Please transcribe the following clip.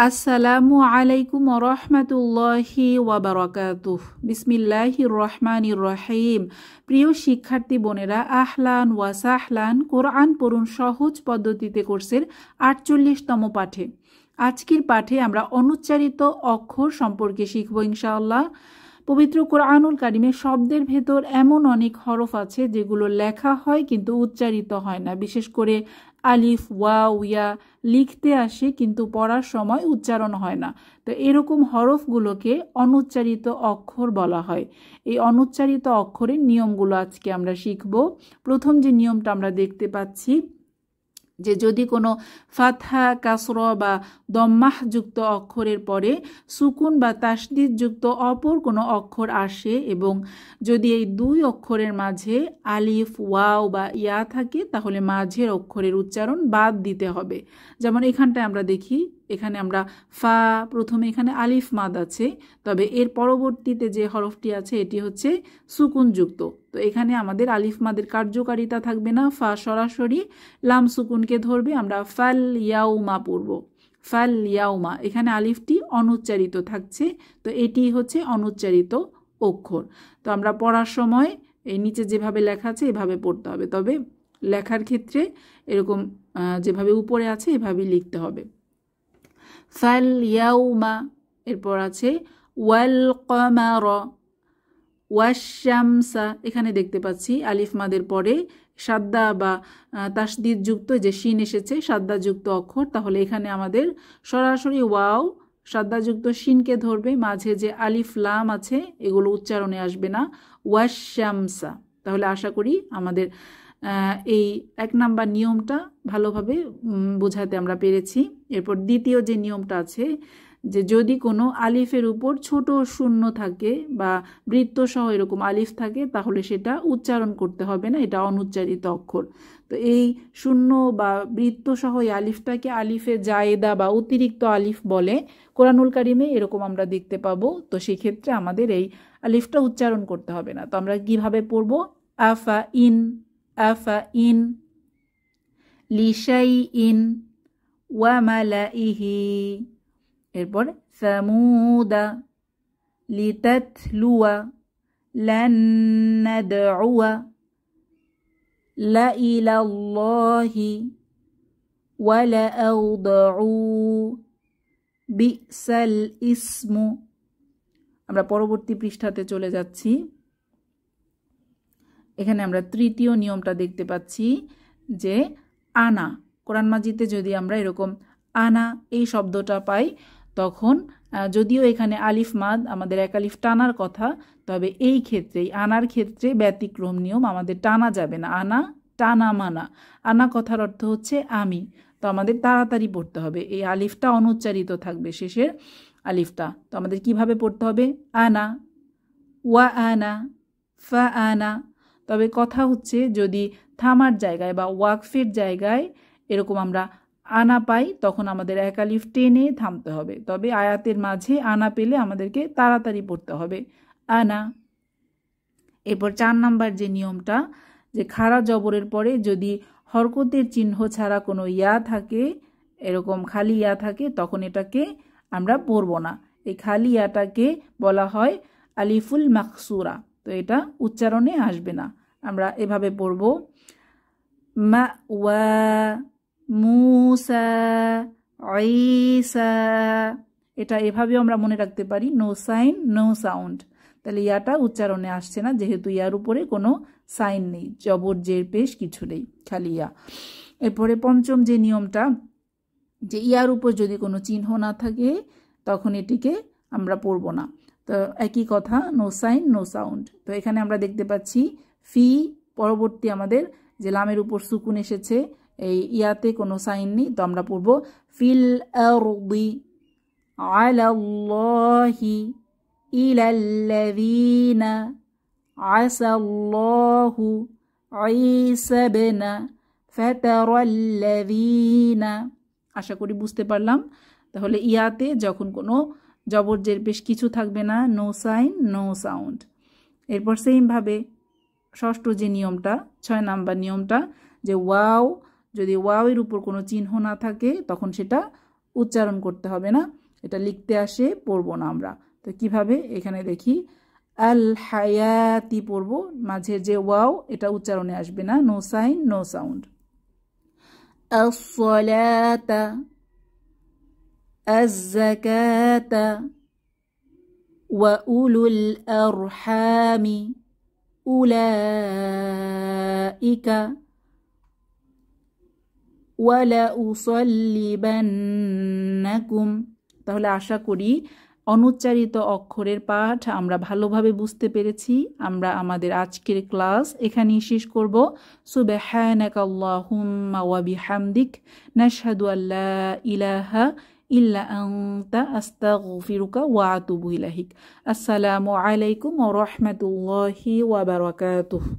আসসালামু আলাইকুম রহমতুল্লাহি ওয়াবারাকাতুহ। বিসমিল্লাহির রহমানির রহিম। প্রিয় শিক্ষার্থী বোনেরা, আহলান ওয়া সাহলান। কোরআন পড়ুন সহজ পদ্ধতিতে কোর্সের ৪৮তম পাঠে। আজকের পাঠে আমরা অনুচ্চারিত অক্ষর সম্পর্কে শিখব ইনশাআল্লাহ। পবিত্র কোরআনুল কারিমে শব্দের ভেতর এমন অনেক হরফ আছে যেগুলো লেখা হয় কিন্তু উচ্চারিত হয় না। বিশেষ করে আলিফ, ওয়াও, ইয়া লিখতে আসে কিন্তু পড়ার সময় উচ্চারণ হয় না। তো এরকম হরফগুলোকে অনুচ্চারিত অক্ষর বলা হয়। এই অনুচ্চারিত অক্ষরের নিয়মগুলো আজকে আমরা শিখব। প্রথম যে নিয়মটা আমরা দেখতে পাচ্ছি যে যদি কোনো ফাতহা, কাসর বা দম্মাহ যুক্ত অক্ষরের পরে সুকুন বা তাসদিদ যুক্ত অপর কোনো অক্ষর আসে এবং যদি এই দুই অক্ষরের মাঝে আলিফ, ওয়াও বা ইয়া থাকে তাহলে মাঝের অক্ষরের উচ্চারণ বাদ দিতে হবে। যেমন এখানটায় আমরা দেখি, এখানে আমরা ফা, প্রথমে এখানে আলিফ মাদ আছে, তবে এর পরবর্তীতে যে হরফটি আছে এটি হচ্ছে সুকুন যুক্ত। তো এখানে আমাদের আলিফ মাদের কার্যকারিতা থাকবে না, ফা সরাসরি লাম সুকুনকে ধরবে। আমরা ফাল ইয়াউমা পড়ব, ফাল ইয়াউমা। এখানে আলিফটি অনুচ্চারিত থাকছে, তো এটি হচ্ছে অনুচ্চারিত অক্ষর। তো আমরা পড়ার সময় এই নিচে যেভাবে লেখা আছে এভাবে পড়তে হবে, তবে লেখার ক্ষেত্রে এরকম যেভাবে উপরে আছে এভাবেই লিখতে হবে। ফাল ইয়াউমা, এরপর আছে ওয়াল কমার, ওয়াশামসা। এখানে দেখতে পাচ্ছি আলিফ মাদের পরে সাদ্দা বা তাসদিদ যুক্ত যে শিন এসেছে, সাদ্দা যুক্ত অক্ষর, তাহলে এখানে আমাদের সরাসরি ওয়াও সাদ্দাযুক্ত শিনকে ধরবে, মাঝে যে আলিফ লাম আছে এগুলো উচ্চারণে আসবে না। ওয়াশামসা। তাহলে আশা করি আমাদের এই ১ নাম্বার নিয়মটা ভালোভাবে বোঝাতে আমরা পেরেছি। এরপর দ্বিতীয় যে নিয়মটা আছে যে যদি কোনো আলিফের উপর ছোট শূন্য থাকে বা বৃত্তসহ এরকম আলিফ থাকে তাহলে সেটা উচ্চারণ করতে হবে না, এটা অনুচ্চারিত অক্ষর। তো এই শূন্য বা বৃত্তসহ এই আলিফটাকে আলিফে জায়েদা বা অতিরিক্ত আলিফ বলে। কোরআনুল কারিমে এরকম আমরা দেখতে পাবো। তো সেই ক্ষেত্রে আমাদের এই আলিফটা উচ্চারণ করতে হবে না। তো আমরা কিভাবে পড়ব? আফা ইন, আফা ইন, লিশাই ইন, ওয়ামালাইহি। এরপর সামুদা, লিতাতলুয়া, লান নাদউয়া, লা ইলাল্লাহি, ওয়ালা আউদাউ, বিসাল ইসমু। আমরা পরবর্তী পৃষ্ঠাতে চলে যাচ্ছি। এখানে আমরা তৃতীয় নিয়মটা দেখতে পাচ্ছি যে আনা। কোরআন মাজিদে যদি আমরা এরকম আনা এই শব্দটা পাই তখন যদিও এখানে আলিফ মাদ আমাদের এক আলিফ টানার কথা, তবে এই ক্ষেত্রেই আনার ক্ষেত্রে ব্যতিক্রম নিয়ম, আমাদের টানা যাবে না। আনা টানা মানা। আনা কথার অর্থ হচ্ছে আমি, তো আমাদের তাড়াতাড়ি পড়তে হবে। এই আলিফটা অনুচ্চারিত থাকবে, শেষের আলিফটা। তো আমাদের কিভাবে পড়তে হবে? আনা, ওয়া আনা, ফা আনা। তবে কথা হচ্ছে যদি থামার জায়গায় বা ওয়াকফের জায়গায় এরকম আমরা আনা পাই তখন আমাদের এক আলিফ টেনে থামতে হবে। তবে আয়াতের মাঝে আনা পেলে আমাদেরকে তাড়াতাড়ি পড়তে হবে, আনা। এরপর ৪ নাম্বার যে নিয়মটা যে খাড়া জবরের পরে যদি হরকতের চিহ্ন ছাড়া কোনো ইয়া থাকে, এরকম খালি ইয়া থাকে, তখন এটাকে আমরা পড়ব না। এই খালি ইয়াটাকে বলা হয় আলিফুল মাকসুরা। তো এটা উচ্চারণে আসবে না। আমরা এভাবে পড়ব মা ওয়া, মুসা, ঈসা। এটা এভাবেও আমরা মনে রাখতে পারি, নো সাইন নো সাউন্ড। তাহলে ইয়াটা উচ্চারণে আসছে না যেহেতু ইয়ার উপরে কোনো সাইন নেই, জবর জের পেশ কিছু নেই, খালি ইয়া। এরপরে পঞ্চম যে নিয়মটা যে ইয়ার উপর যদি কোনো চিহ্ন না থাকে তখন এটিকে আমরা পড়ব না। তো একই কথা, নো সাইন নো সাউন্ড। তো এখানে আমরা দেখতে পাচ্ছি ফি, পরবর্তী আমাদের যে লামের উপর সুকুন এসেছে, এই ইয়াতে কোনো সাইন নেই, তো আমরা পড়ব ফিল আরদি, আলাল্লাহি, ইলাল্লাযীনা, আসাল্লাহু, ঈসা ইবনা, ফাতারাল্লাযীনা। আশা করি বুঝতে পারলাম। তাহলে ইয়াতে যখন কোনো জবর জের পেশ কিছু থাকবে না, নো সাইন নো সাউন্ড। এরপর সেইমভাবে ষষ্ঠ যে নিয়মটা, ৬ নাম্বার নিয়মটা যে ওয়াও, যদি ওয়াওয়ের উপর কোনো চিহ্ন না থাকে তখন সেটা উচ্চারণ করতে হবে না, এটা লিখতে আসে, পড়বো না আমরা। তো কিভাবে, এখানে দেখি, আল হায়াতি পড়বো, মাঝের যে ওয়াও এটা উচ্চারণে আসবে না, no sign no sound. as-salata, az-zakata, wa ulul arhami ulaika ওয়ালা উসাল্লিবান্নাকুম। তাহলে আশা করি অনুচ্চারিত অক্ষরের পাঠ আমরা ভালোভাবে বুঝতে পেরেছি। আমরা আমাদের আজকের ক্লাস এখানেই শেষ করব। সুবহানাকাল্লাহুম্মা ওয়া বিহামদিক নাশহাদু আল্লা ইলাহা ইল্লা আনতা আস্তাগফিরুকা ওয়া আতুবু ইলাইক। আসসালামু আলাইকুম ওয়া রাহমাতুল্লাহি ওয়া বারাকাতুহু।